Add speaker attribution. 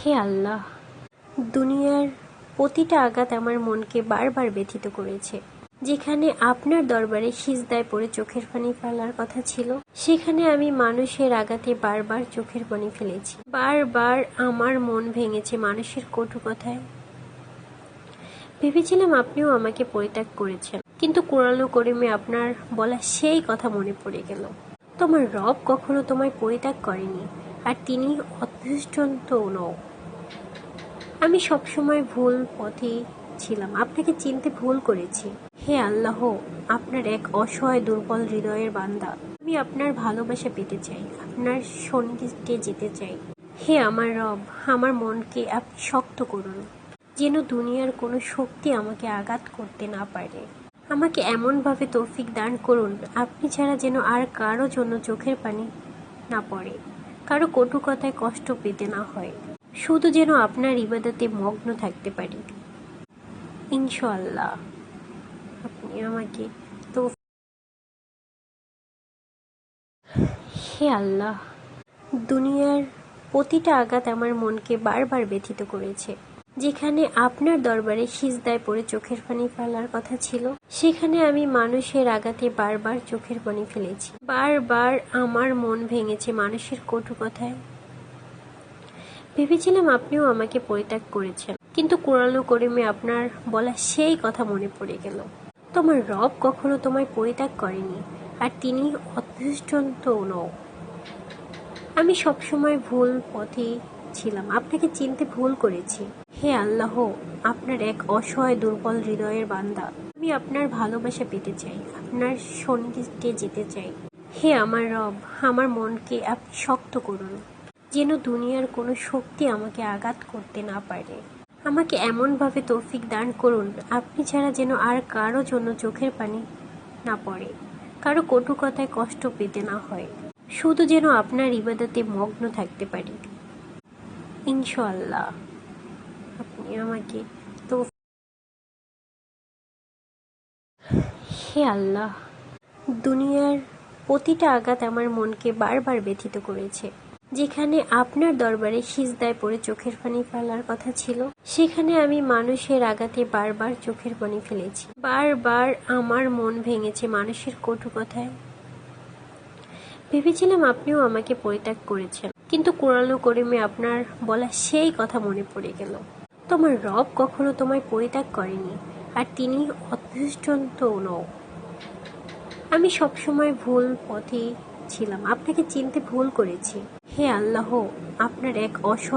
Speaker 1: হে আল্লাহ, দুনিয়ার প্রতিটা আঘাত আমার মনকে বারবার ব্যথিত করেছে। যেখানে আপনার দরবারে সিজদায় পড়ে চোখের পানি ফেলার কথা ছিল, সেখানে আমি মানুষের আঘাতে বারবার চোখের পানি ফেলেছি। বারবার আমার মন ভেঙেছে মানুষের কটু কথায়। ভেবেছিলাম আপনিও আমাকে পরিত্যাগ করেছেন, কিন্তু কোরআন ও কারীমে আপনার বলা সেই কথা মনে পড়ে গেল। তোমার রব কখনো তোমায় পরিত্যাগ করেনি, আর তিনি অদৃষ্টও নও। আমি সবসময় ভুল পথে ছিলাম, আপনাকে চিনতে ভুল করেছি। হে আল্লাহ, আপনার এক অসহায় দুর্বল হৃদয়ের বান্দা। আমি আপনার ভালোবাসা পেতে চাই, আপনার সন্নিধিতে যেতে চাই। হে আমার রব, আমার মনকে আপনি শক্ত করুন, যেন দুনিয়ার কোনো শক্তি আমাকে আঘাত করতে না পারে। আমাকে এমনভাবে তৌফিক দান করুন, আপনি ছাড়া যেন আর কারো জন্য চোখের পানি না পড়ে, কারো কটু কথায় কষ্ট পেতে না হয়। শুধু যেন আপনার ইবাদতে মগ্ন থাকতে পারি। ইনশাআল্লাহ, আপনি আমাকে তৌফিক। হে আল্লাহ, দুনিয়ার প্রতিটা আঘাত আমার মনকে বারবার ব্যথিত করেছে। যেখানে আপনার দরবারে সিজদায় পড়ে চোখের পানি ফেলার কথা ছিল, সেখানে আমি মানুষের আঘাতে বারবার চোখের পানি ফেলেছি। বারবার আমার মন ভেঙেছে মানুষের কটু কথায়। ভেবেছিলাম আপনিও আমাকে পরিত্যাগ করেছেন, কিন্তু কোরআন ও কারীমে আপনার বলা সেই কথা মনে পড়ে গেল। তোমার রব কখনো তোমায় পরিত্যাগ করেনি, আর তিনি অদৃষ্টও নও। আমি সবসময় ভুল পথে ছিলাম, আপনাকে চিনতে ভুল করেছি। হে আল্লাহ, আপনার এক অসহায় দুর্বল হৃদয়ের বান্দা। আমি আপনার ভালোবাসা পেতে চাই, আপনার সন্নিধিতে যেতে চাই। হে আমার রব, আমার মনকে আপনি শক্ত করুন, যেন দুনিয়ার কোনো শক্তি আমাকে আঘাত করতে না পারে। আমাকে এমনভাবে তৌফিক দান করুন, আপনি ছাড়া যেন আর কারো জন্য চোখের পানি না পড়ে, কারো কটু কথায় কষ্ট পেতে না হয়। শুধু যেন আপনার ইবাদতে মগ্ন থাকতে পারি। ইনশাআল্লাহ, আপনি আমাকে তৌফিক। হে আল্লাহ, দুনিয়ার প্রতিটা আঘাত আমার মনকে বারবার ব্যথিত করেছে। যেখানে আপনার দরবারে সিজদায় পড়ে চোখের পানি ফেলার কথা ছিল, সেখানে আমি মানুষের আঘাতে বারবার চোখের পানি ফেলেছি। বারবার আমার মন ভেঙেছে মানুষের কটু কথায়। ভেবেছিলাম আপনিও আমাকে পরিত্যাগ করেছেন, কিন্তু কোরআন ও কারীমে আপনার বলা সেই কথা মনে পড়ে গেল। তোমার রব কখনো তোমায় পরিত্যাগ করেনি, আর তিনি অদৃষ্টও নও। আমি সবসময় ভুল পথে ছিলাম, আপনাকে চিনতে ভুল করেছি। হে আল্লাহ, আপনার এক অসহায়